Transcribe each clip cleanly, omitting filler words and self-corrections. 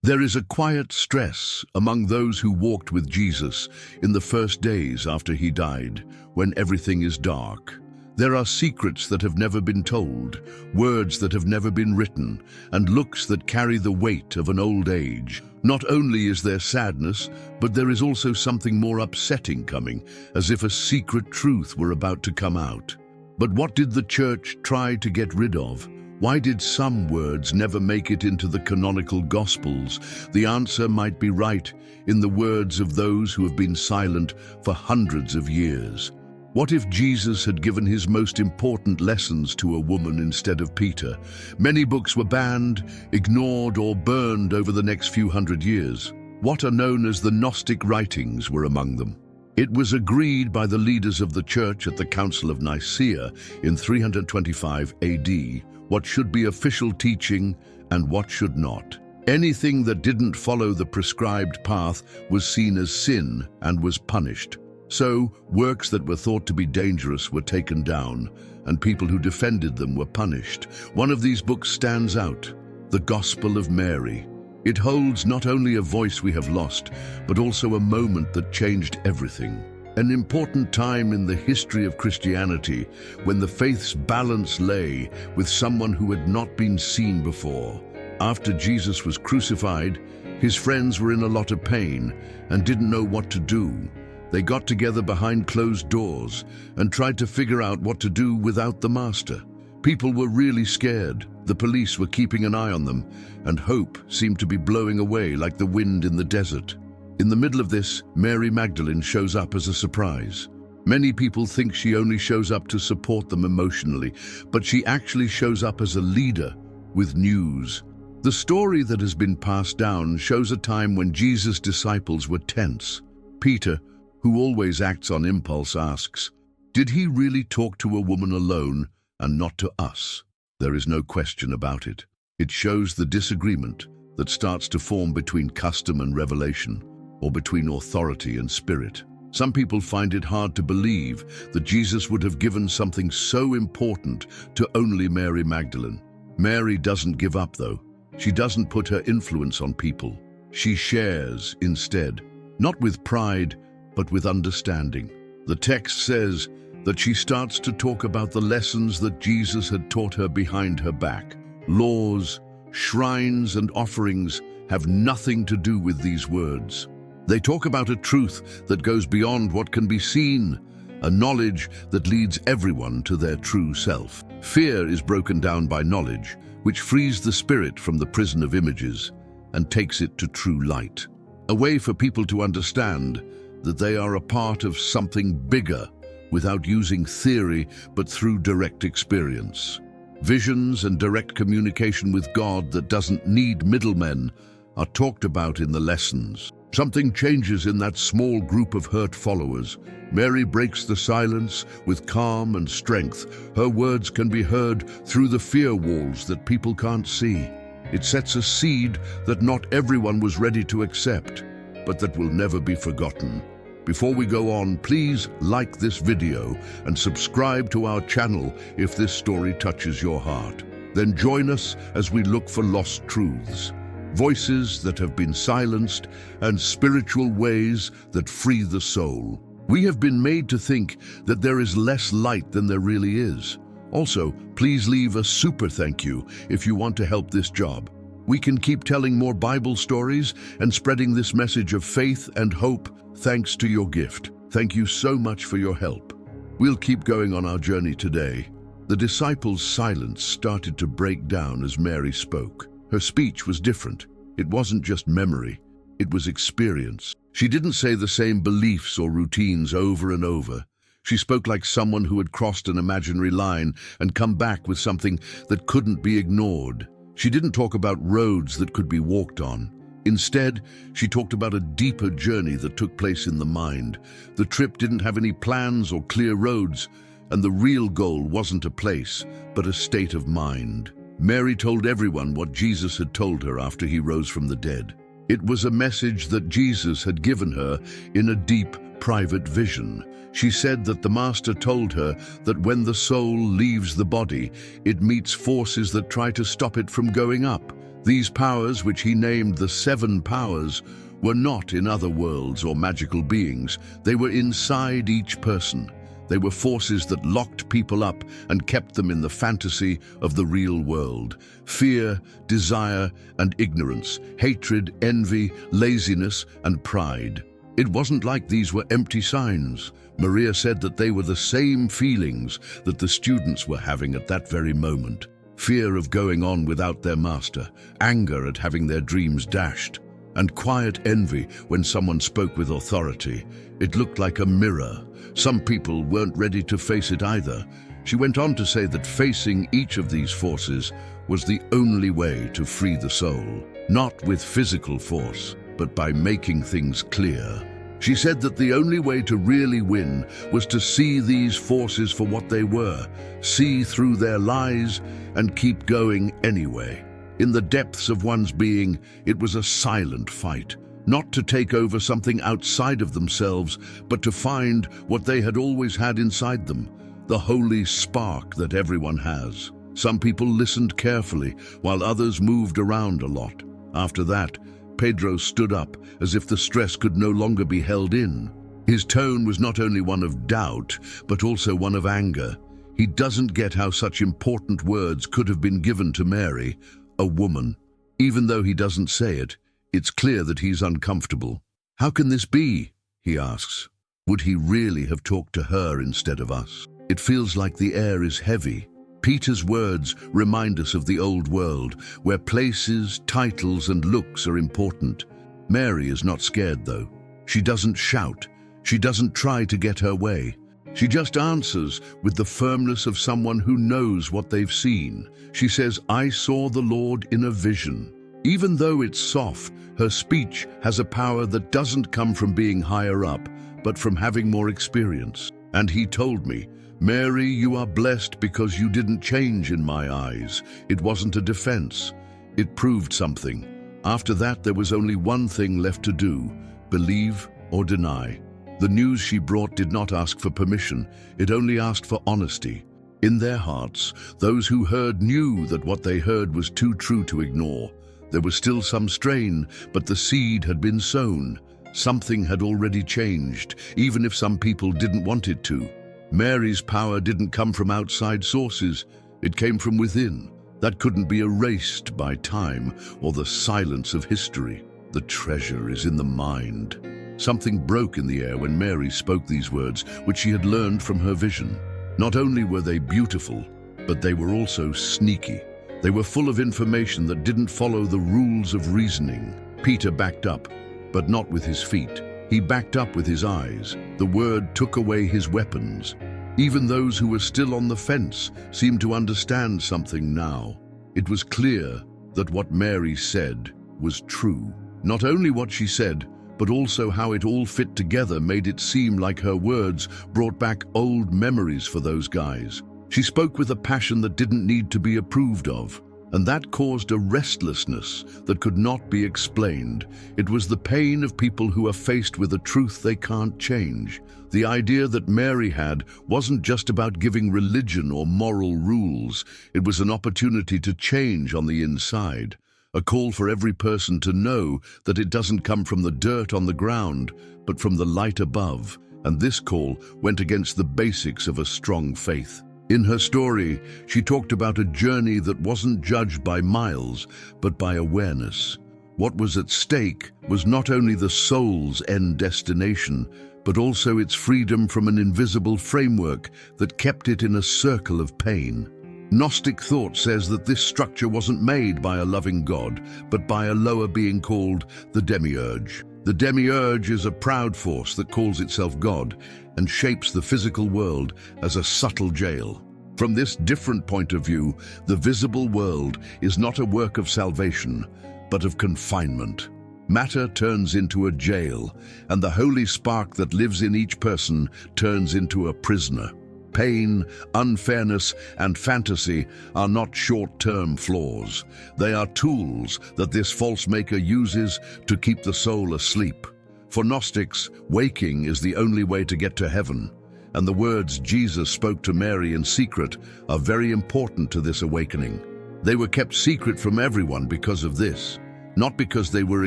There is a quiet stress among those who walked with Jesus in the first days after he died, when everything is dark. There are secrets that have never been told, words that have never been written, and looks that carry the weight of an old age. Not only is there sadness, but there is also something more upsetting coming, as if a secret truth were about to come out. But what did the church try to get rid of? Why did some words never make it into the canonical Gospels? The answer might be right in the words of those who have been silent for hundreds of years. What if Jesus had given his most important lessons to a woman instead of Peter? Many books were banned, ignored, or burned over the next few hundred years. What are known as the Gnostic writings were among them. It was agreed by the leaders of the church at the Council of Nicaea in 325 AD what should be official teaching and what should not. Anything that didn't follow the prescribed path was seen as sin and was punished. So, works that were thought to be dangerous were taken down, and people who defended them were punished. One of these books stands out, the Gospel of Mary. It holds not only a voice we have lost, but also a moment that changed everything. An important time in the history of Christianity when the faith's balance lay with someone who had not been seen before. After Jesus was crucified, his friends were in a lot of pain and didn't know what to do. They got together behind closed doors and tried to figure out what to do without the master. People were really scared. The police were keeping an eye on them, and hope seemed to be blowing away like the wind in the desert. In the middle of this, Mary Magdalene shows up as a surprise. Many people think she only shows up to support them emotionally, but she actually shows up as a leader with news. The story that has been passed down shows a time when Jesus' disciples were tense. Peter, who always acts on impulse, asks, "Did he really talk to a woman alone and not to us?" There is no question about it. It shows the disagreement that starts to form between custom and revelation, or between authority and spirit. Some people find it hard to believe that Jesus would have given something so important to only Mary Magdalene. Mary doesn't give up, though. She doesn't put her influence on people. She shares instead, not with pride, but with understanding. The text says that she starts to talk about the lessons that Jesus had taught her behind her back. Laws, shrines, and offerings have nothing to do with these words. They talk about a truth that goes beyond what can be seen, a knowledge that leads everyone to their true self. Fear is broken down by knowledge, which frees the spirit from the prison of images and takes it to true light. A way for people to understand that they are a part of something bigger without using theory but through direct experience. Visions and direct communication with God that doesn't need middlemen are talked about in the lessons. Something changes in that small group of hurt followers. Mary breaks the silence with calm and strength. Her words can be heard through the fear walls that people can't see. It sets a seed that not everyone was ready to accept, but that will never be forgotten. Before we go on, please like this video and subscribe to our channel if this story touches your heart. Then join us as we look for lost truths, voices that have been silenced, and spiritual ways that free the soul. We have been made to think that there is less light than there really is. Also, please leave a super thank you if you want to help this job. We can keep telling more Bible stories and spreading this message of faith and hope thanks to your gift. Thank you so much for your help. We'll keep going on our journey today. The disciples' silence started to break down as Mary spoke. Her speech was different. It wasn't just memory, it was experience. She didn't say the same beliefs or routines over and over. She spoke like someone who had crossed an imaginary line and come back with something that couldn't be ignored. She didn't talk about roads that could be walked on. Instead, she talked about a deeper journey that took place in the mind. The trip didn't have any plans or clear roads, and the real goal wasn't a place, but a state of mind. Mary told everyone what Jesus had told her after he rose from the dead. It was a message that Jesus had given her in a deep, private vision. She said that the Master told her that when the soul leaves the body, it meets forces that try to stop it from going up. These powers, which he named the 7 powers, were not in other worlds or magical beings. They were inside each person. They were forces that locked people up and kept them in the fantasy of the real world. Fear, desire, and ignorance, hatred, envy, laziness, and pride. It wasn't like these were empty signs. Maria said that they were the same feelings that the students were having at that very moment. Fear of going on without their master, anger at having their dreams dashed, and quiet envy when someone spoke with authority. It looked like a mirror. Some people weren't ready to face it either. She went on to say that facing each of these forces was the only way to free the soul, not with physical force, but by making things clear. She said that the only way to really win was to see these forces for what they were, see through their lies, and keep going anyway. In the depths of one's being, it was a silent fight, not to take over something outside of themselves, but to find what they had always had inside them, the holy spark that everyone has. Some people listened carefully, while others moved around a lot. After that, Pedro stood up, as if the stress could no longer be held in. His tone was not only one of doubt, but also one of anger. He doesn't get how such important words could have been given to Mary, a woman. Even though he doesn't say it, it's clear that he's uncomfortable. How can this be? He asks. Would he really have talked to her instead of us? It feels like the air is heavy. Peter's words remind us of the old world, where places, titles, and looks are important. Mary is not scared, though. She doesn't shout. She doesn't try to get her way. She just answers with the firmness of someone who knows what they've seen. She says, "I saw the Lord in a vision." Even though it's soft, her speech has a power that doesn't come from being higher up, but from having more experience. And he told me, "Mary, you are blessed because you didn't change in my eyes." It wasn't a defense. It proved something. After that, there was only one thing left to do: believe or deny. The news she brought did not ask for permission. It only asked for honesty. In their hearts, those who heard knew that what they heard was too true to ignore. There was still some strain, but the seed had been sown. Something had already changed, even if some people didn't want it to. Mary's power didn't come from outside sources. It came from within. That couldn't be erased by time or the silence of history. The treasure is in the mind. Something broke in the air when Mary spoke these words, which she had learned from her vision. Not only were they beautiful, but they were also sneaky. They were full of information that didn't follow the rules of reasoning. Peter backed up, but not with his feet. He backed up with his eyes. The word took away his weapons. Even those who were still on the fence seemed to understand something now. It was clear that what Mary said was true. Not only what she said, but also how it all fit together made it seem like her words brought back old memories for those guys. She spoke with a passion that didn't need to be approved of, and that caused a restlessness that could not be explained. It was the pain of people who are faced with a truth they can't change. The idea that Mary had wasn't just about giving religion or moral rules. It was an opportunity to change on the inside. A call for every person to know that it doesn't come from the dirt on the ground, but from the light above. And this call went against the basics of a strong faith. In her story, she talked about a journey that wasn't judged by miles, but by awareness. What was at stake was not only the soul's end destination, but also its freedom from an invisible framework that kept it in a circle of pain. Gnostic thought says that this structure wasn't made by a loving God, but by a lower being called the demiurge. The demiurge is a proud force that calls itself God and shapes the physical world as a subtle jail. From this different point of view, the visible world is not a work of salvation, but of confinement. Matter turns into a jail, and the holy spark that lives in each person turns into a prisoner. Pain, unfairness, and fantasy are not short-term flaws. They are tools that this false maker uses to keep the soul asleep. For Gnostics, waking is the only way to get to heaven, and the words Jesus spoke to Mary in secret are very important to this awakening. They were kept secret from everyone because of this, not because they were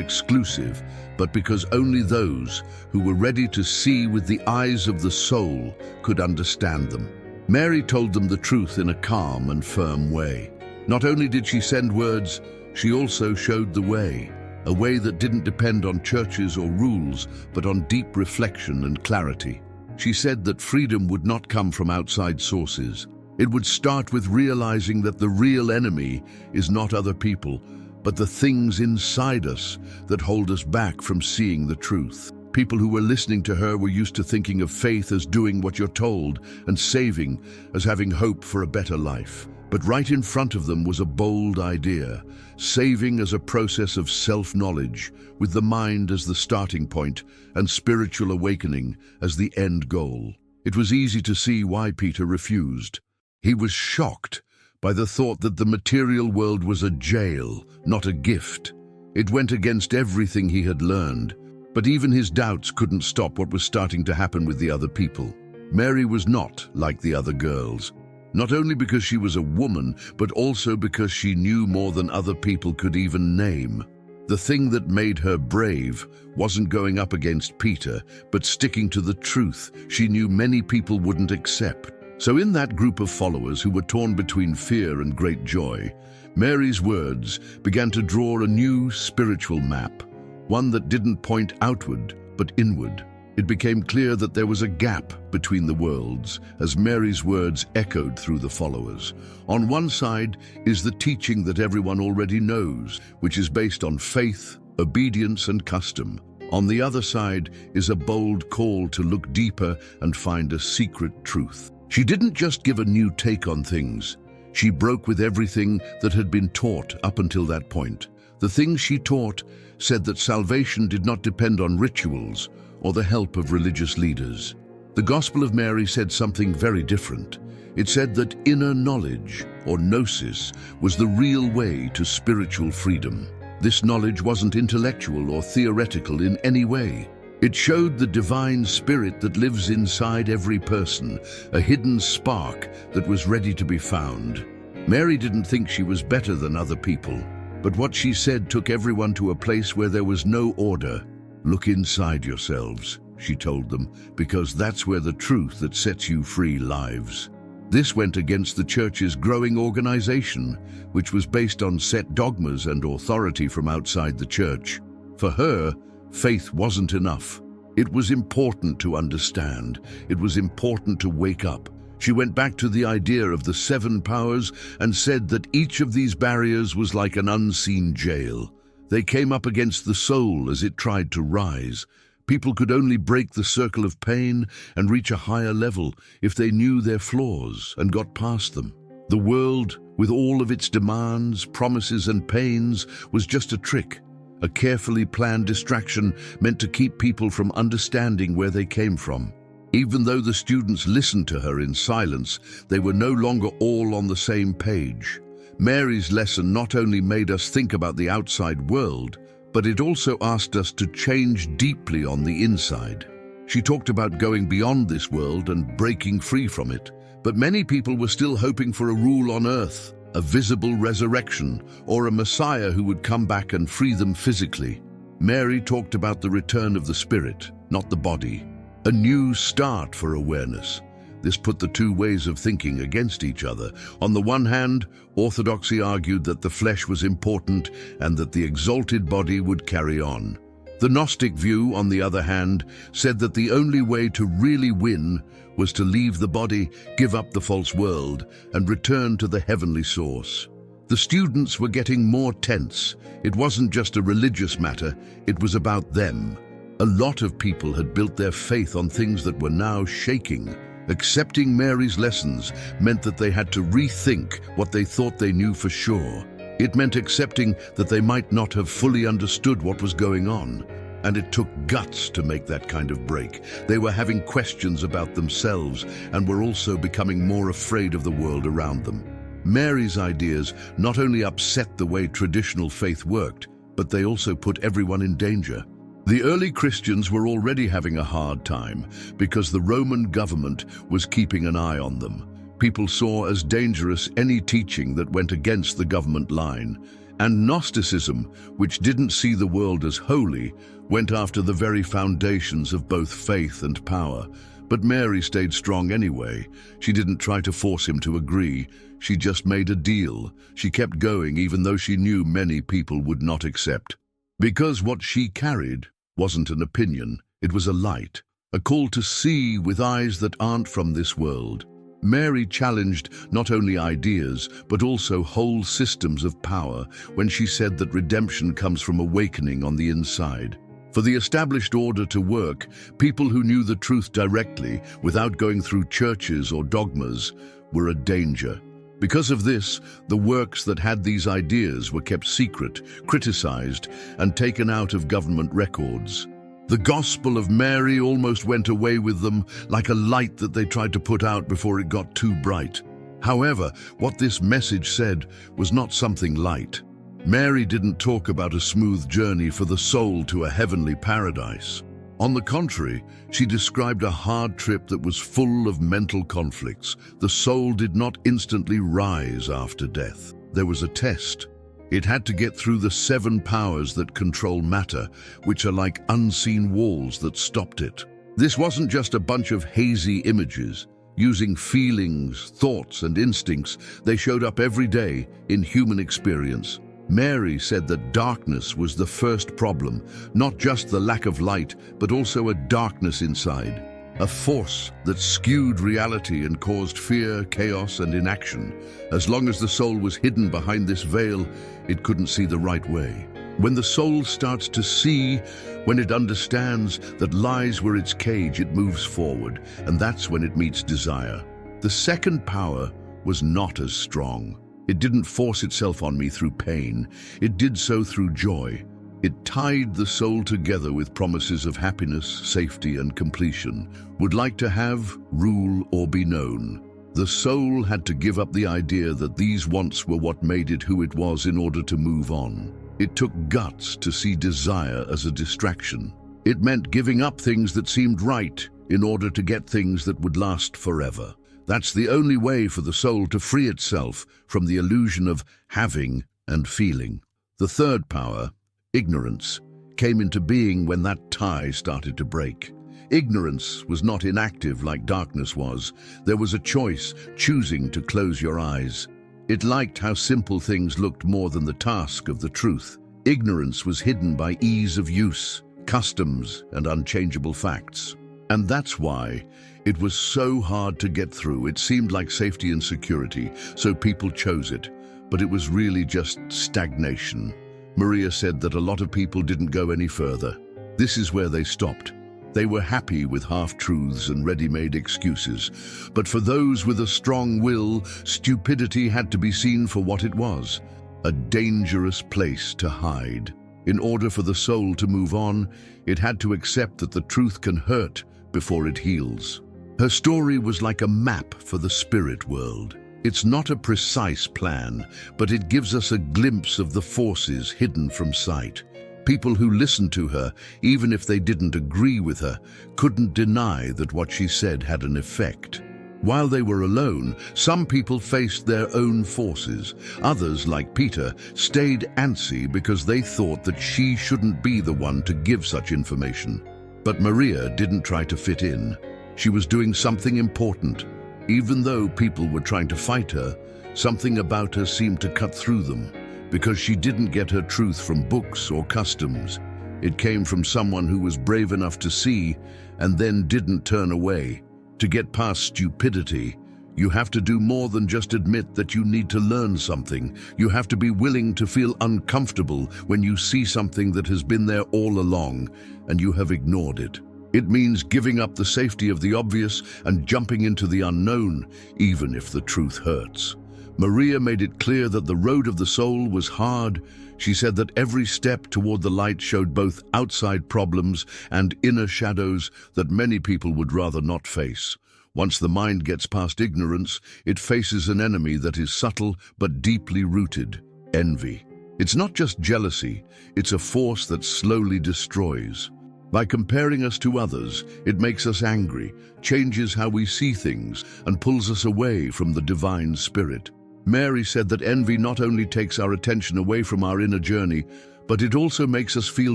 exclusive, but because only those who were ready to see with the eyes of the soul could understand them. Mary told them the truth in a calm and firm way. Not only did she send words, she also showed the way, a way that didn't depend on churches or rules, but on deep reflection and clarity. She said that freedom would not come from outside sources. It would start with realizing that the real enemy is not other people, but the things inside us that hold us back from seeing the truth. People who were listening to her were used to thinking of faith as doing what you're told and saving as having hope for a better life. But right in front of them was a bold idea, saving as a process of self-knowledge, with the mind as the starting point and spiritual awakening as the end goal. It was easy to see why Peter refused. He was shocked by the thought that the material world was a jail, not a gift. It went against everything he had learned, but even his doubts couldn't stop what was starting to happen with the other people. Mary was not like the other girls. Not only because she was a woman, but also because she knew more than other people could even name. The thing that made her brave wasn't going up against Peter, but sticking to the truth she knew many people wouldn't accept. So in that group of followers who were torn between fear and great joy, Mary's words began to draw a new spiritual map, one that didn't point outward, but inward. It became clear that there was a gap between the worlds as Mary's words echoed through the followers. On one side is the teaching that everyone already knows, which is based on faith, obedience, and custom. On the other side is a bold call to look deeper and find a secret truth. She didn't just give a new take on things. She broke with everything that had been taught up until that point. The things she taught said that salvation did not depend on rituals or the help of religious leaders. The Gospel of Mary said something very different. It said that inner knowledge, or gnosis, was the real way to spiritual freedom. This knowledge wasn't intellectual or theoretical in any way. It showed the divine spirit that lives inside every person, a hidden spark that was ready to be found. Mary didn't think she was better than other people, but what she said took everyone to a place where there was no order. Look inside yourselves, she told them, because that's where the truth that sets you free lives. This went against the church's growing organization, which was based on set dogmas and authority from outside the church. For her, faith wasn't enough. It was important to understand. It was important to wake up. She went back to the idea of the 7 powers and said that each of these barriers was like an unseen jail. They came up against the soul as it tried to rise. People could only break the circle of pain and reach a higher level if they knew their flaws and got past them. The world, with all of its demands, promises, and pains, was just a trick, a carefully planned distraction meant to keep people from understanding where they came from. Even though the students listened to her in silence, they were no longer all on the same page. Mary's lesson not only made us think about the outside world, but it also asked us to change deeply on the inside. She talked about going beyond this world and breaking free from it, but many people were still hoping for a rule on earth, a visible resurrection, or a Messiah who would come back and free them physically. Mary talked about the return of the spirit, not the body, a new start for awareness. This put the two ways of thinking against each other. On the one hand, orthodoxy argued that the flesh was important and that the exalted body would carry on. The Gnostic view, on the other hand, said that the only way to really win was to leave the body, give up the false world, and return to the heavenly source. The students were getting more tense. It wasn't just a religious matter, it was about them. A lot of people had built their faith on things that were now shaking. Accepting Mary's lessons meant that they had to rethink what they thought they knew for sure. It meant accepting that they might not have fully understood what was going on. And it took guts to make that kind of break. They were having questions about themselves and were also becoming more afraid of the world around them. Mary's ideas not only upset the way traditional faith worked, but they also put everyone in danger. The early Christians were already having a hard time because the Roman government was keeping an eye on them. People saw as dangerous any teaching that went against the government line. And Gnosticism, which didn't see the world as holy, went after the very foundations of both faith and power. But Mary stayed strong anyway. She didn't try to force him to agree. She just made a deal. She kept going even though she knew many people would not accept. Because what she carried wasn't an opinion, it was a light, a call to see with eyes that aren't from this world. Mary challenged not only ideas, but also whole systems of power when she said that redemption comes from awakening on the inside. For the established order to work, people who knew the truth directly, without going through churches or dogmas, were a danger. Because of this, the works that had these ideas were kept secret, criticized, and taken out of government records. The Gospel of Mary almost went away with them, like a light that they tried to put out before it got too bright. However, what this message said was not something light. Mary didn't talk about a smooth journey for the soul to a heavenly paradise. On the contrary, she described a hard trip that was full of mental conflicts. The soul did not instantly rise after death. There was a test. It had to get through the 7 powers that control matter, which are like unseen walls that stopped it. This wasn't just a bunch of hazy images. Using feelings, thoughts, and instincts, they showed up every day in human experience. Mary said that darkness was the first problem, not just the lack of light, but also a darkness inside, a force that skewed reality and caused fear, chaos, and inaction. As long as the soul was hidden behind this veil, it couldn't see the right way. When the soul starts to see, when it understands that lies were its cage, it moves forward, and that's when it meets desire. The second power was not as strong. It didn't force itself on me through pain. It did so through joy. It tied the soul together with promises of happiness, safety, and completion. Would like to have, rule, or be known. The soul had to give up the idea that these wants were what made it who it was in order to move on. It took guts to see desire as a distraction. It meant giving up things that seemed right in order to get things that would last forever. That's the only way for the soul to free itself from the illusion of having and feeling. The third power, ignorance, came into being when that tie started to break. Ignorance was not inactive like darkness was. There was a choice, choosing to close your eyes. It liked how simple things looked more than the task of the truth. Ignorance was hidden by ease of use, customs, and unchangeable facts. And that's why it was so hard to get through. It seemed like safety and security, so people chose it. But it was really just stagnation. Maria said that a lot of people didn't go any further. This is where they stopped. They were happy with half-truths and ready-made excuses. But for those with a strong will, stupidity had to be seen for what it was, a dangerous place to hide. In order for the soul to move on, it had to accept that the truth can hurt before it heals. Her story was like a map for the spirit world. It's not a precise plan, but it gives us a glimpse of the forces hidden from sight. People who listened to her, even if they didn't agree with her, couldn't deny that what she said had an effect. While they were alone, some people faced their own forces. Others, like Peter, stayed antsy because they thought that she shouldn't be the one to give such information. But Maria didn't try to fit in. She was doing something important. Even though people were trying to fight her, something about her seemed to cut through them. Because she didn't get her truth from books or customs. It came from someone who was brave enough to see and then didn't turn away. To get past stupidity, you have to do more than just admit that you need to learn something. You have to be willing to feel uncomfortable when you see something that has been there all along and you have ignored it. It means giving up the safety of the obvious and jumping into the unknown, even if the truth hurts. Maria made it clear that the road of the soul was hard. She said that every step toward the light showed both outside problems and inner shadows that many people would rather not face. Once the mind gets past ignorance, it faces an enemy that is subtle but deeply rooted: envy. It's not just jealousy, it's a force that slowly destroys. By comparing us to others, it makes us angry, changes how we see things, and pulls us away from the divine spirit. Mary said that envy not only takes our attention away from our inner journey, but it also makes us feel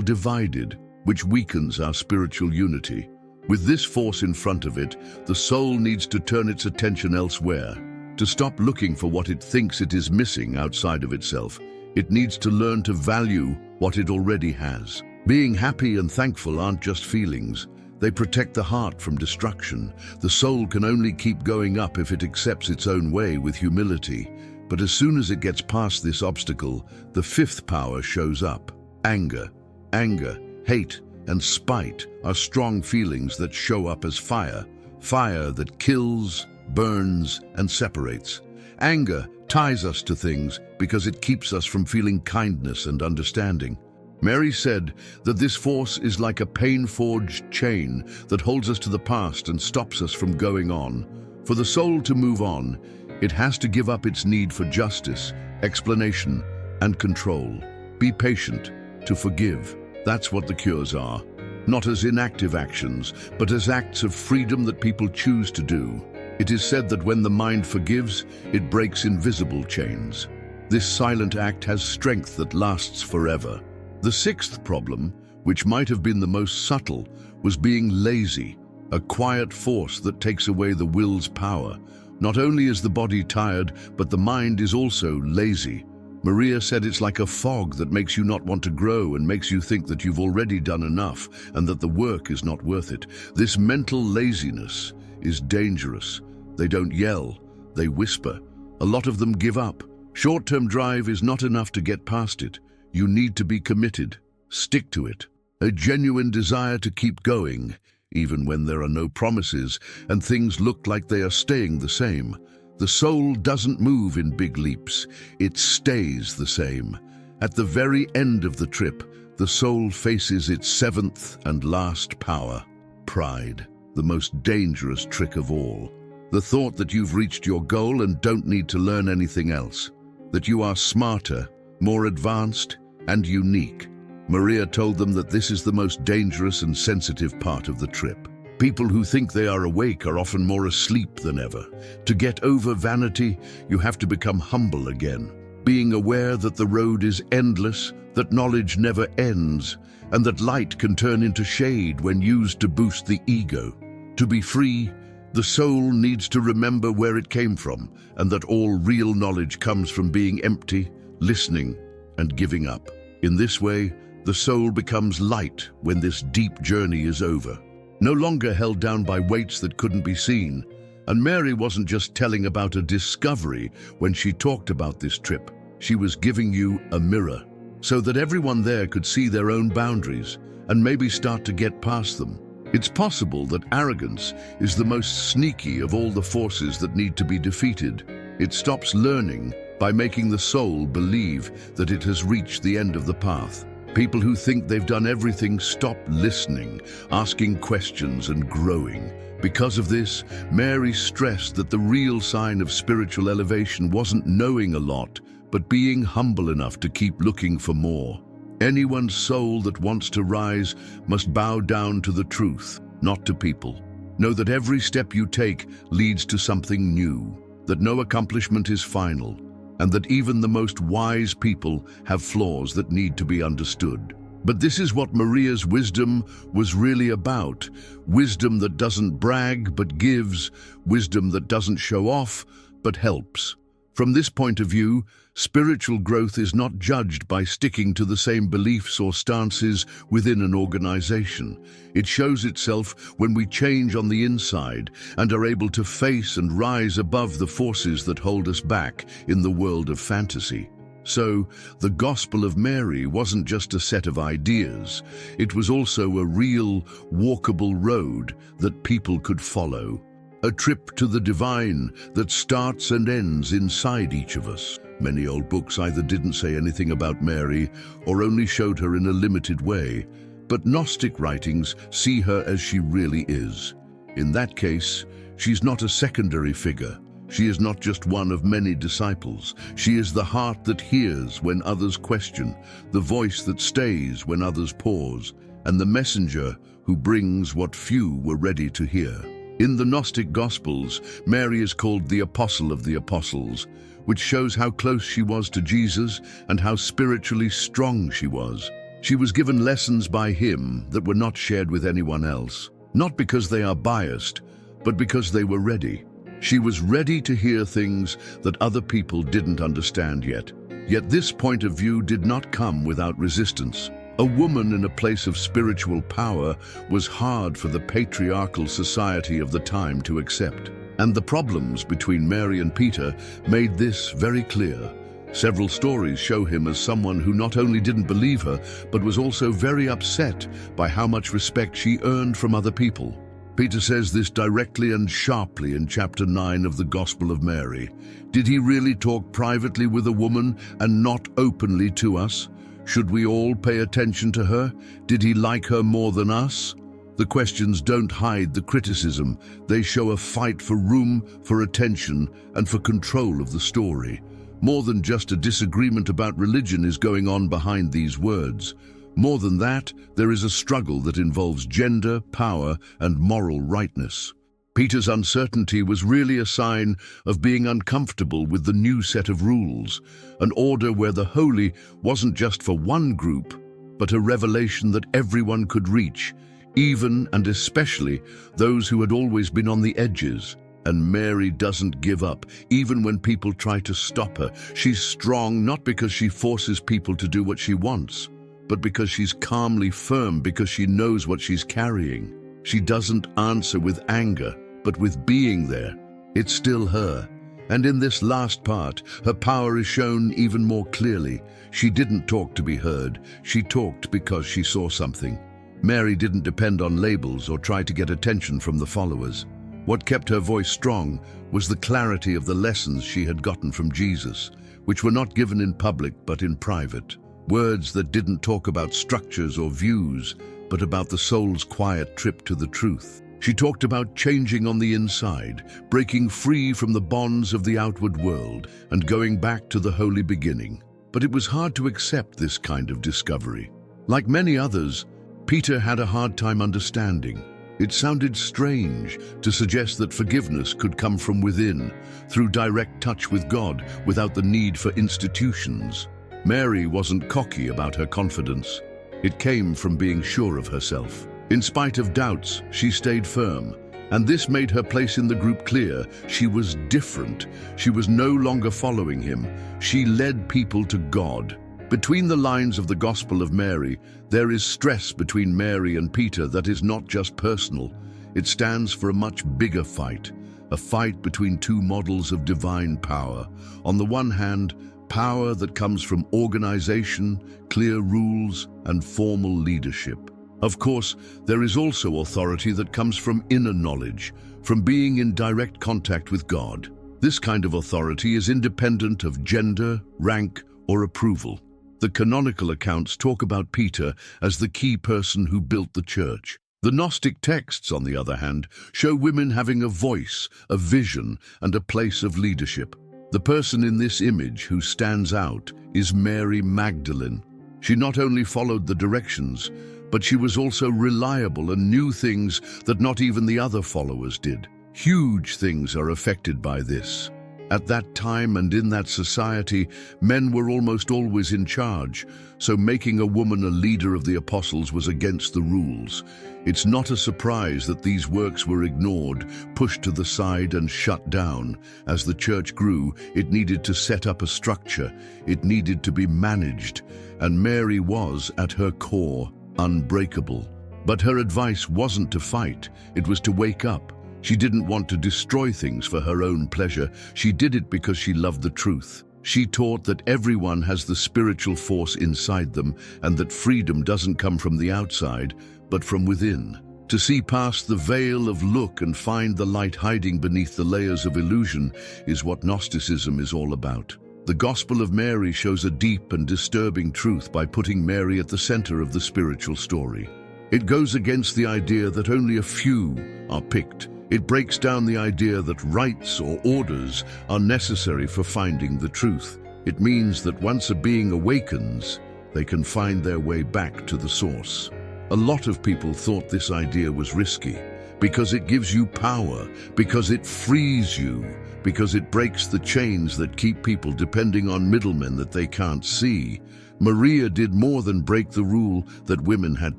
divided, which weakens our spiritual unity. With this force in front of it, the soul needs to turn its attention elsewhere, to stop looking for what it thinks it is missing outside of itself. It needs to learn to value what it already has. Being happy and thankful aren't just feelings. They protect the heart from destruction. The soul can only keep going up if it accepts its own way with humility. But as soon as it gets past this obstacle, the fifth power shows up. Anger. Anger, hate, and spite are strong feelings that show up as fire. Fire that kills, burns, and separates. Anger ties us to things because it keeps us from feeling kindness and understanding. Mary said that this force is like a pain-forged chain that holds us to the past and stops us from going on. For the soul to move on, it has to give up its need for justice, explanation, and control. Be patient, to forgive. That's what the cures are. Not as inactive actions, but as acts of freedom that people choose to do. It is said that when the mind forgives, it breaks invisible chains. This silent act has strength that lasts forever. The sixth problem, which might have been the most subtle, was being lazy, a quiet force that takes away the will's power. Not only is the body tired, but the mind is also lazy. Maria said it's like a fog that makes you not want to grow and makes you think that you've already done enough and that the work is not worth it. This mental laziness is dangerous. They don't yell, they whisper. A lot of them give up. Short-term drive is not enough to get past it. You need to be committed, stick to it. A genuine desire to keep going, even when there are no promises and things look like they are staying the same. The soul doesn't move in big leaps, it stays the same. At the very end of the trip, the soul faces its seventh and last power, pride, the most dangerous trick of all. The thought that you've reached your goal and don't need to learn anything else, that you are smarter, more advanced, and unique. Maria told them that this is the most dangerous and sensitive part of the trip. People who think they are awake are often more asleep than ever. To get over vanity, you have to become humble again, being aware that the road is endless, that knowledge never ends, and that light can turn into shade when used to boost the ego. To be free, the soul needs to remember where it came from, and that all real knowledge comes from being empty, listening, and giving up. In this way, the soul becomes light when this deep journey is over, no longer held down by weights that couldn't be seen. And Mary wasn't just telling about a discovery when she talked about this trip. She was giving you a mirror, so that everyone there could see their own boundaries and maybe start to get past them. It's possible that arrogance is the most sneaky of all the forces that need to be defeated. It stops learning by making the soul believe that it has reached the end of the path. People who think they've done everything stop listening, asking questions, and growing. Because of this, Mary stressed that the real sign of spiritual elevation wasn't knowing a lot, but being humble enough to keep looking for more. Anyone's soul that wants to rise must bow down to the truth, not to people. Know that every step you take leads to something new, that no accomplishment is final, and that even the most wise people have flaws that need to be understood. But this is what Maria's wisdom was really about. Wisdom that doesn't brag but gives, wisdom that doesn't show off but helps. From this point of view, spiritual growth is not judged by sticking to the same beliefs or stances within an organization. It shows itself when we change on the inside and are able to face and rise above the forces that hold us back in the world of fantasy. So, the Gospel of Mary wasn't just a set of ideas. It was also a real, walkable road that people could follow. A trip to the divine that starts and ends inside each of us. Many old books either didn't say anything about Mary or only showed her in a limited way, but Gnostic writings see her as she really is. In that case, she's not a secondary figure. She is not just one of many disciples. She is the heart that hears when others question, the voice that stays when others pause, and the messenger who brings what few were ready to hear. In the Gnostic Gospels, Mary is called the Apostle of the Apostles, which shows how close she was to Jesus and how spiritually strong she was. She was given lessons by him that were not shared with anyone else, not because they are biased, but because they were ready. She was ready to hear things that other people didn't understand yet. Yet this point of view did not come without resistance. A woman in a place of spiritual power was hard for the patriarchal society of the time to accept. And the problems between Mary and Peter made this very clear. Several stories show him as someone who not only didn't believe her, but was also very upset by how much respect she earned from other people. Peter says this directly and sharply in chapter 9 of the Gospel of Mary. Did he really talk privately with a woman and not openly to us? Should we all pay attention to her? Did he like her more than us? The questions don't hide the criticism. They show a fight for room, for attention, and for control of the story. More than just a disagreement about religion is going on behind these words. More than that, there is a struggle that involves gender, power, and moral rightness. Peter's uncertainty was really a sign of being uncomfortable with the new set of rules, an order where the holy wasn't just for one group, but a revelation that everyone could reach, even and especially those who had always been on the edges. And Mary doesn't give up, even when people try to stop her. She's strong not because she forces people to do what she wants, but because she's calmly firm, because she knows what she's carrying. She doesn't answer with anger, but with being there. It's still her. And in this last part, her power is shown even more clearly. She didn't talk to be heard. She talked because she saw something. Mary didn't depend on labels or try to get attention from the followers. What kept her voice strong was the clarity of the lessons she had gotten from Jesus, which were not given in public but in private. Words that didn't talk about structures or views, but about the soul's quiet trip to the truth. She talked about changing on the inside, breaking free from the bonds of the outward world, and going back to the holy beginning. But it was hard to accept this kind of discovery. Like many others, Peter had a hard time understanding. It sounded strange to suggest that forgiveness could come from within, through direct touch with God, without the need for institutions. Mary wasn't cocky about her confidence. It came from being sure of herself. In spite of doubts, she stayed firm, and this made her place in the group clear. She was different. She was no longer following him. She led people to God. Between the lines of the Gospel of Mary, there is stress between Mary and Peter that is not just personal. It stands for a much bigger fight, a fight between two models of divine power. On the one hand, power that comes from organization, clear rules, and formal leadership. Of course, there is also authority that comes from inner knowledge, from being in direct contact with God. This kind of authority is independent of gender, rank, or approval. The canonical accounts talk about Peter as the key person who built the church. The Gnostic texts, on the other hand, show women having a voice, a vision, and a place of leadership. The person in this image who stands out is Mary Magdalene. She not only followed the directions, but she was also reliable and knew things that not even the other followers did. Huge things are affected by this. At that time and in that society, men were almost always in charge, so making a woman a leader of the apostles was against the rules. It's not a surprise that these works were ignored, pushed to the side and shut down. As the church grew, it needed to set up a structure. It needed to be managed, and Mary was, at her core, unbreakable. But her advice wasn't to fight, it was to wake up. She didn't want to destroy things for her own pleasure. She did it because she loved the truth. She taught that everyone has the spiritual force inside them and that freedom doesn't come from the outside, but from within. To see past the veil of look and find the light hiding beneath the layers of illusion is what Gnosticism is all about. The Gospel of Mary shows a deep and disturbing truth by putting Mary at the center of the spiritual story. It goes against the idea that only a few are picked. It breaks down the idea that rites or orders are necessary for finding the truth. It means that once a being awakens, they can find their way back to the source. A lot of people thought this idea was risky because it gives you power, because it frees you, because it breaks the chains that keep people depending on middlemen that they can't see. Maria did more than break the rule that women had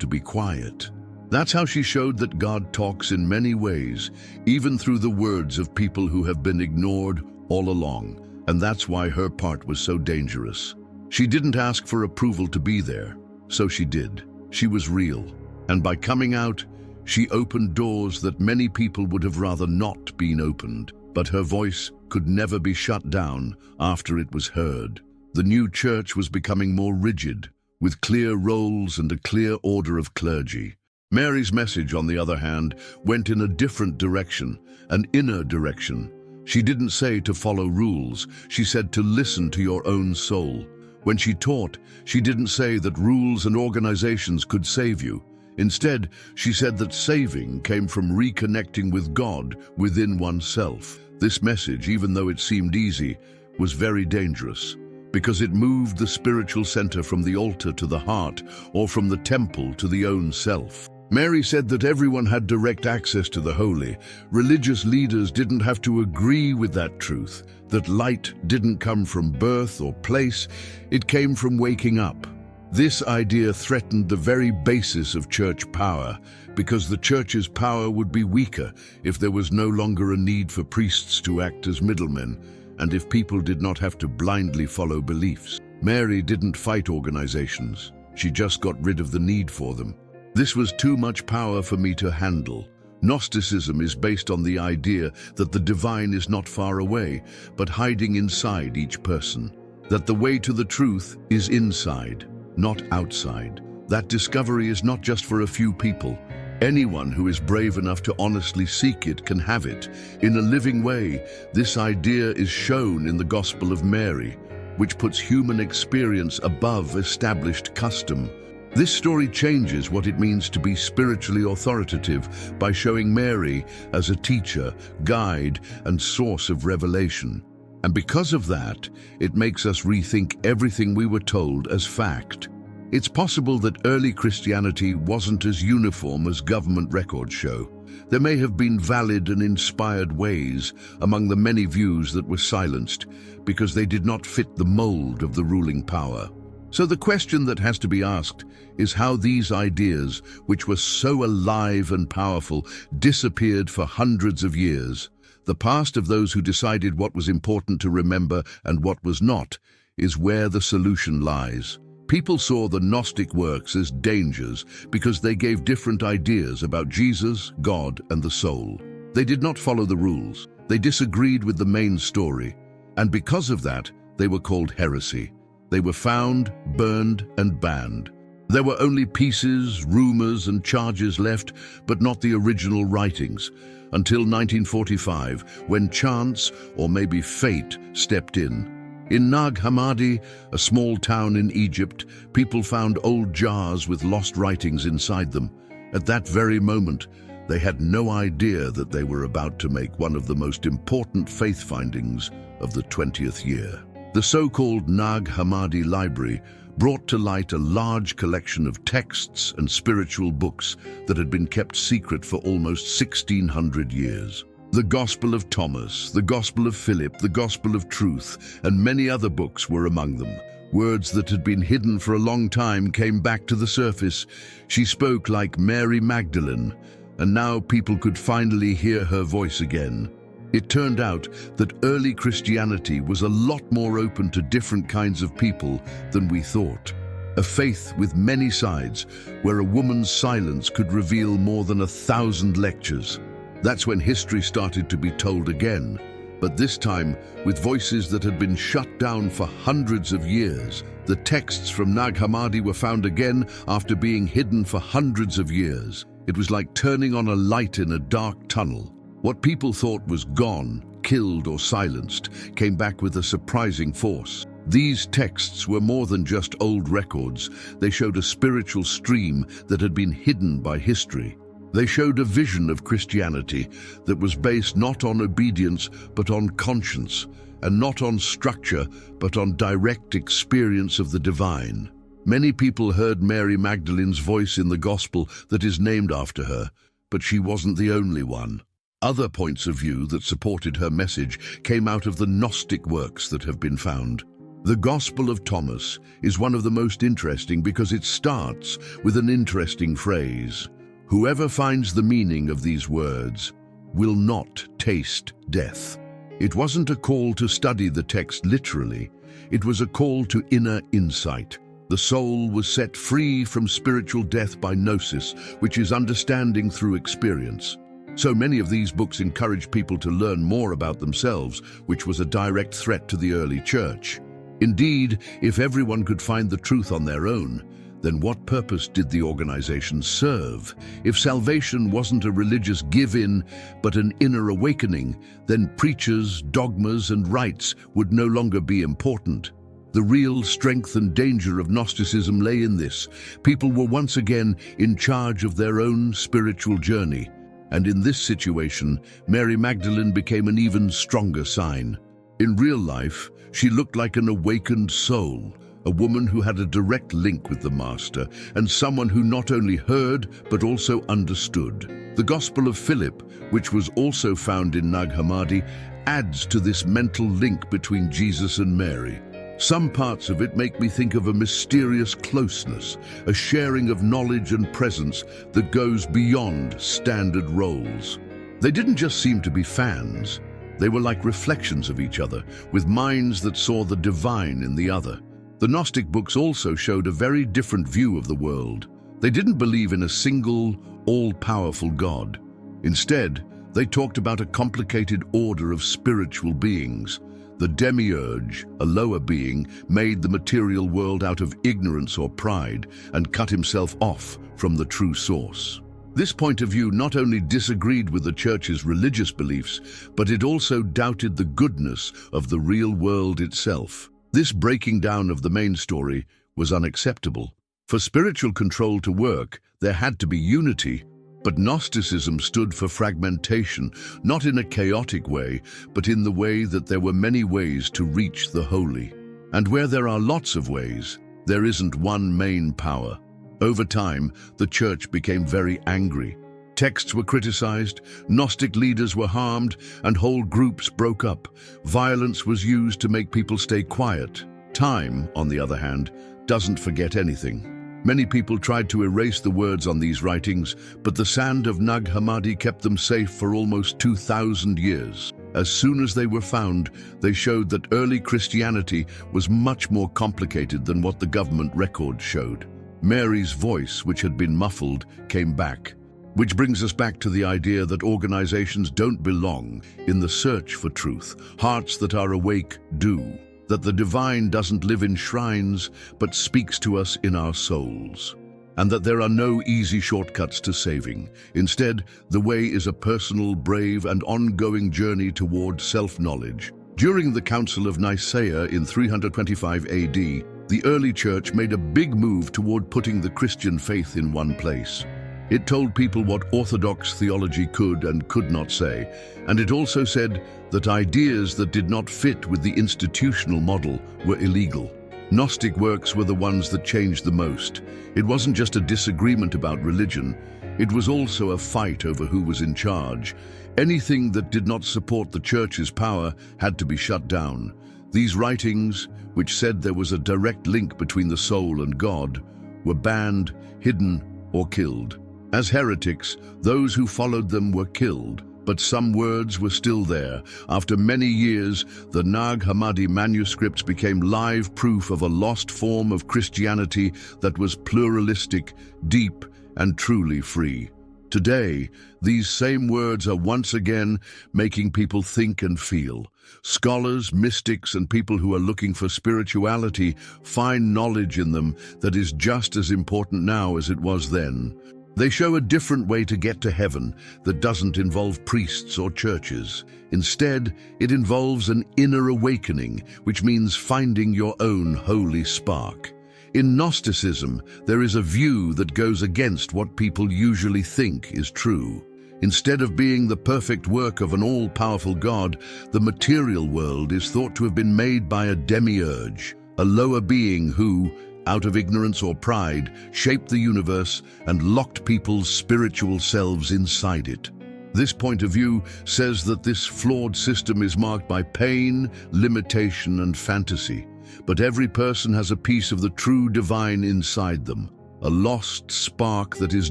to be quiet. That's how she showed that God talks in many ways, even through the words of people who have been ignored all along. And that's why her part was so dangerous. She didn't ask for approval to be there, so she did. She was real. And by coming out, she opened doors that many people would have rather not been opened. But her voice could never be shut down after it was heard. The new church was becoming more rigid, with clear roles and a clear order of clergy. Mary's message, on the other hand, went in a different direction, an inner direction. She didn't say to follow rules, she said to listen to your own soul. When she taught, she didn't say that rules and organizations could save you. Instead, she said that saving came from reconnecting with God within oneself. This message, even though it seemed easy, was very dangerous, because it moved the spiritual center from the altar to the heart, or from the temple to the own self. Mary said that everyone had direct access to the holy. Religious leaders didn't have to agree with that truth, that light didn't come from birth or place, it came from waking up. This idea threatened the very basis of church power, because the church's power would be weaker if there was no longer a need for priests to act as middlemen, and if people did not have to blindly follow beliefs. Mary didn't fight organizations, she just got rid of the need for them. This was too much power for me to handle. Gnosticism is based on the idea that the divine is not far away, but hiding inside each person. That the way to the truth is inside, not outside. That discovery is not just for a few people. Anyone who is brave enough to honestly seek it can have it. In a living way, this idea is shown in the Gospel of Mary, which puts human experience above established custom. This story changes what it means to be spiritually authoritative by showing Mary as a teacher, guide, and source of revelation. And because of that, it makes us rethink everything we were told as fact. It's possible that early Christianity wasn't as uniform as government records show. There may have been valid and inspired ways among the many views that were silenced because they did not fit the mold of the ruling power. So the question that has to be asked is how these ideas, which were so alive and powerful, disappeared for hundreds of years. The past of those who decided what was important to remember and what was not is where the solution lies. People saw the Gnostic works as dangers because they gave different ideas about Jesus, God, and the soul. They did not follow the rules. They disagreed with the main story. And because of that, they were called heresy. They were found, burned, and banned. There were only pieces, rumors, and charges left, but not the original writings, until 1945, when chance, or maybe fate, stepped in. In Nag Hammadi, a small town in Egypt, people found old jars with lost writings inside them. At that very moment, they had no idea that they were about to make one of the most important faith findings of the 20th year. The so-called Nag Hammadi library brought to light a large collection of texts and spiritual books that had been kept secret for almost 1600 years. The Gospel of Thomas, the Gospel of Philip, the Gospel of Truth, and many other books were among them. Words that had been hidden for a long time came back to the surface. She spoke like Mary Magdalene, and now people could finally hear her voice again. It turned out that early Christianity was a lot more open to different kinds of people than we thought. A faith with many sides, where a woman's silence could reveal more than 1,000 lectures. That's when history started to be told again, but this time with voices that had been shut down for hundreds of years. The texts from Nag Hammadi were found again after being hidden for hundreds of years. It was like turning on a light in a dark tunnel. What people thought was gone, killed, or silenced came back with a surprising force. These texts were more than just old records. They showed a spiritual stream that had been hidden by history. They showed a vision of Christianity that was based not on obedience but on conscience, and not on structure but on direct experience of the divine. Many people heard Mary Magdalene's voice in the gospel that is named after her, but she wasn't the only one. Other points of view that supported her message came out of the Gnostic works that have been found. The Gospel of Thomas is one of the most interesting because it starts with an interesting phrase. Whoever finds the meaning of these words will not taste death. It wasn't a call to study the text literally. It was a call to inner insight. The soul was set free from spiritual death by gnosis, which is understanding through experience. So many of these books encourage people to learn more about themselves, which was a direct threat to the early church. Indeed, if everyone could find the truth on their own, then what purpose did the organization serve? If salvation wasn't a religious give-in, but an inner awakening, then preachers, dogmas, and rites would no longer be important. The real strength and danger of Gnosticism lay in this. People were once again in charge of their own spiritual journey. And in this situation, Mary Magdalene became an even stronger sign. In real life, she looked like an awakened soul, a woman who had a direct link with the Master, and someone who not only heard but also understood. The Gospel of Philip, which was also found in Nag Hammadi, adds to this mental link between Jesus and Mary. Some parts of it make me think of a mysterious closeness, a sharing of knowledge and presence that goes beyond standard roles. They didn't just seem to be fans. They were like reflections of each other, with minds that saw the divine in the other. The Gnostic books also showed a very different view of the world. They didn't believe in a single, all-powerful God. Instead, they talked about a complicated order of spiritual beings. The demiurge, a lower being, made the material world out of ignorance or pride and cut himself off from the true source. This point of view not only disagreed with the church's religious beliefs, but it also doubted the goodness of the real world itself. This breaking down of the main story was unacceptable. For spiritual control to work, there had to be unity, but Gnosticism stood for fragmentation, not in a chaotic way, but in the way that there were many ways to reach the holy. And where there are lots of ways, there isn't one main power. Over time, the church became very angry. Texts were criticized, Gnostic leaders were harmed, and whole groups broke up. Violence was used to make people stay quiet. Time, on the other hand, doesn't forget anything. Many people tried to erase the words on these writings, but the sand of Nag Hammadi kept them safe for almost 2,000 years. As soon as they were found, they showed that early Christianity was much more complicated than what the government records showed. Mary's voice, which had been muffled, came back. Which brings us back to the idea that organizations don't belong in the search for truth. Hearts that are awake do. That the divine doesn't live in shrines, but speaks to us in our souls. And that there are no easy shortcuts to saving. Instead, the way is a personal, brave, and ongoing journey toward self-knowledge. During the Council of Nicaea in 325 AD, the early church made a big move toward putting the Christian faith in one place. It told people what orthodox theology could and could not say, and it also said that ideas that did not fit with the institutional model were illegal. Gnostic works were the ones that changed the most. It wasn't just a disagreement about religion, it was also a fight over who was in charge. Anything that did not support the church's power had to be shut down. These writings, which said there was a direct link between the soul and God, were banned, hidden, or killed. As heretics, those who followed them were killed, but some words were still there. After many years, the Nag Hammadi manuscripts became live proof of a lost form of Christianity that was pluralistic, deep, and truly free. Today, these same words are once again making people think and feel. Scholars, mystics, and people who are looking for spirituality find knowledge in them that is just as important now as it was then. They show a different way to get to heaven that doesn't involve priests or churches. Instead, it involves an inner awakening, which means finding your own holy spark. In Gnosticism, there is a view that goes against what people usually think is true. Instead of being the perfect work of an all-powerful God, the material world is thought to have been made by a demiurge, a lower being who, out of ignorance or pride, shaped the universe and locked people's spiritual selves inside it. This point of view says that this flawed system is marked by pain, limitation, and fantasy. But every person has a piece of the true divine inside them, a lost spark that is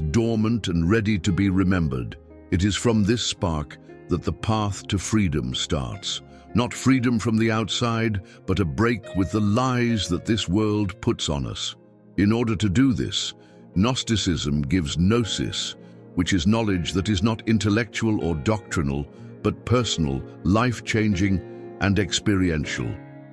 dormant and ready to be remembered. It is from this spark that the path to freedom starts. Not freedom from the outside, but a break with the lies that this world puts on us. In order to do this, Gnosticism gives gnosis, which is knowledge that is not intellectual or doctrinal, but personal, life-changing, and experiential.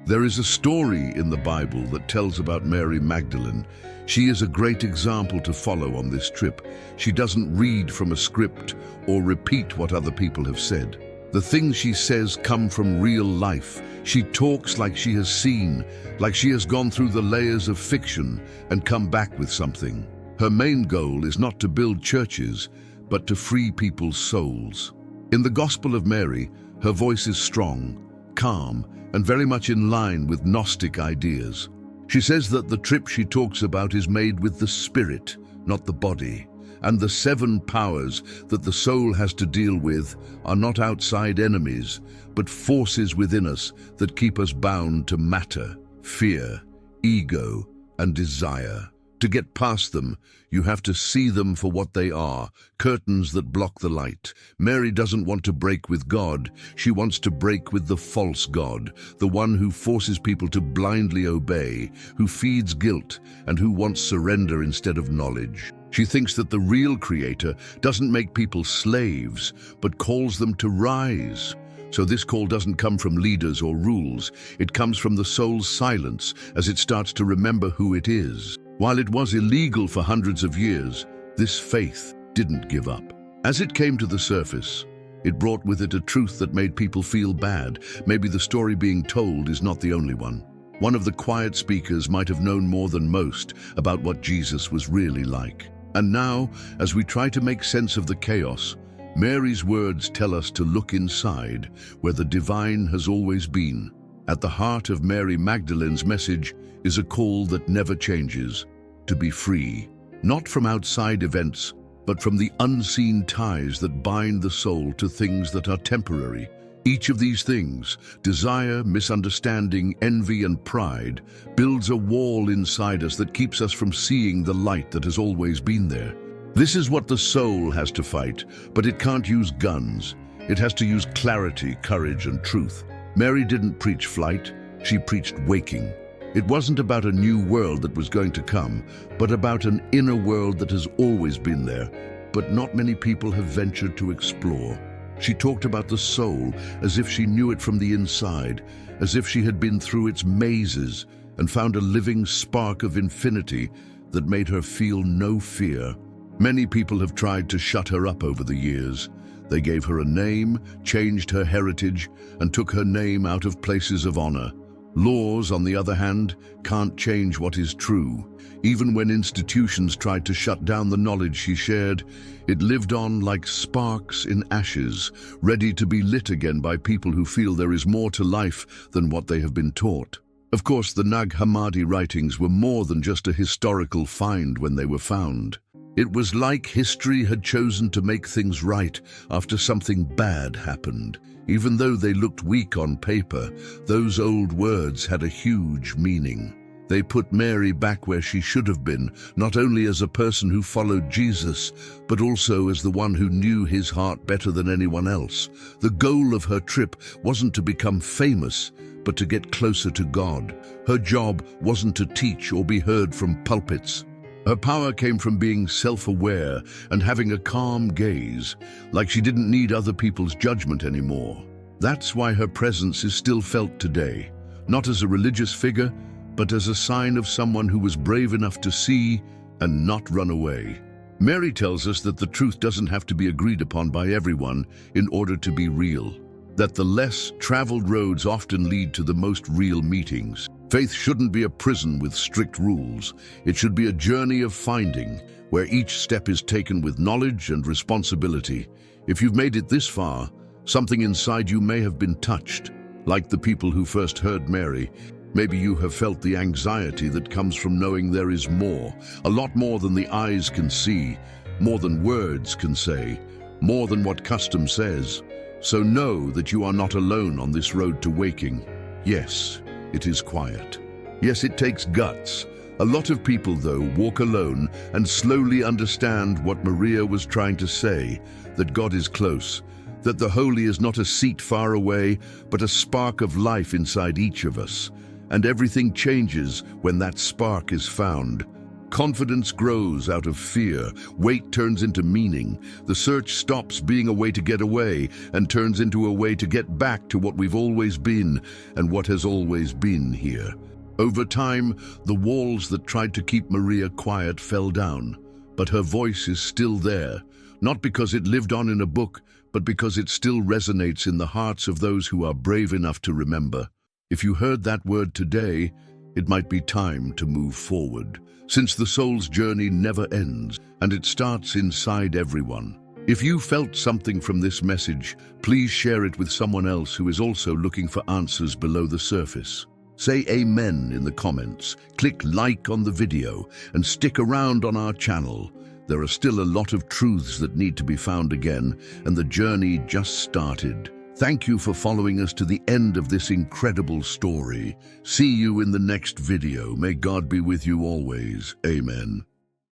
There is a story in the Bible that tells about Mary Magdalene. She is a great example to follow on this trip. She doesn't read from a script or repeat what other people have said. The things she says come from real life. She talks like she has seen, like she has gone through the layers of fiction and come back with something. Her main goal is not to build churches, but to free people's souls. In the Gospel of Mary, her voice is strong, calm, and very much in line with Gnostic ideas. She says that the trip she talks about is made with the spirit, not the body, and the 7 powers that the soul has to deal with are not outside enemies, but forces within us that keep us bound to matter, fear, ego, and desire. To get past them, you have to see them for what they are, curtains that block the light. Mary doesn't want to break with God. She wants to break with the false God, the one who forces people to blindly obey, who feeds guilt, and who wants surrender instead of knowledge. She thinks that the real Creator doesn't make people slaves, but calls them to rise. So this call doesn't come from leaders or rules. It comes from the soul's silence as it starts to remember who it is. While it was illegal for hundreds of years, this faith didn't give up. As it came to the surface, it brought with it a truth that made people feel bad. Maybe the story being told is not the only one. One of the quiet speakers might have known more than most about what Jesus was really like. And now, as we try to make sense of the chaos, Mary's words tell us to look inside, where the divine has always been. At the heart of Mary Magdalene's message is a call that never changes, to be free, not from outside events, but from the unseen ties that bind the soul to things that are temporary. Each of these things, desire, misunderstanding, envy, and pride, builds a wall inside us that keeps us from seeing the light that has always been there. This is what the soul has to fight, but it can't use guns. It has to use clarity, courage, and truth. Mary didn't preach flight, she preached waking. It wasn't about a new world that was going to come, but about an inner world that has always been there, but not many people have ventured to explore. She talked about the soul as if she knew it from the inside, as if she had been through its mazes and found a living spark of infinity that made her feel no fear. Many people have tried to shut her up over the years. They gave her a name, changed her heritage, and took her name out of places of honor. Laws, on the other hand, can't change what is true. Even when institutions tried to shut down the knowledge she shared, it lived on like sparks in ashes, ready to be lit again by people who feel there is more to life than what they have been taught. Of course, the Nag Hammadi writings were more than just a historical find when they were found. It was like history had chosen to make things right after something bad happened. Even though they looked weak on paper, those old words had a huge meaning. They put Mary back where she should have been, not only as a person who followed Jesus, but also as the one who knew his heart better than anyone else. The goal of her trip wasn't to become famous, but to get closer to God. Her job wasn't to teach or be heard from pulpits. Her power came from being self-aware and having a calm gaze, like she didn't need other people's judgment anymore. That's why her presence is still felt today, not as a religious figure, but as a sign of someone who was brave enough to see and not run away. Mary tells us that the truth doesn't have to be agreed upon by everyone in order to be real, that the less traveled roads often lead to the most real meetings. Faith shouldn't be a prison with strict rules. It should be a journey of finding, where each step is taken with knowledge and responsibility. If you've made it this far, something inside you may have been touched. Like the people who first heard Mary, Maybe you have felt the anxiety that comes from knowing there is more, a lot more than the eyes can see, more than words can say, more than what custom says. So know that you are not alone on this road to waking. Yes, it is quiet. Yes, it takes guts. A lot of people, though, walk alone and slowly understand what Maria was trying to say, that God is close, that the holy is not a seat far away, but a spark of life inside each of us. And everything changes when that spark is found. Confidence grows out of fear, wait turns into meaning, the search stops being a way to get away and turns into a way to get back to what we've always been and what has always been here. Over time, the walls that tried to keep Maria quiet fell down, but her voice is still there, not because it lived on in a book, but because it still resonates in the hearts of those who are brave enough to remember. If you heard that word today, it might be time to move forward, since the soul's journey never ends, and it starts inside everyone. If you felt something from this message, please share it with someone else who is also looking for answers below the surface. Say amen in the comments, click like on the video, and stick around on our channel. There are still a lot of truths that need to be found again, and the journey just started. Thank you for following us to the end of this incredible story. See you in the next video. May God be with you always. Amen.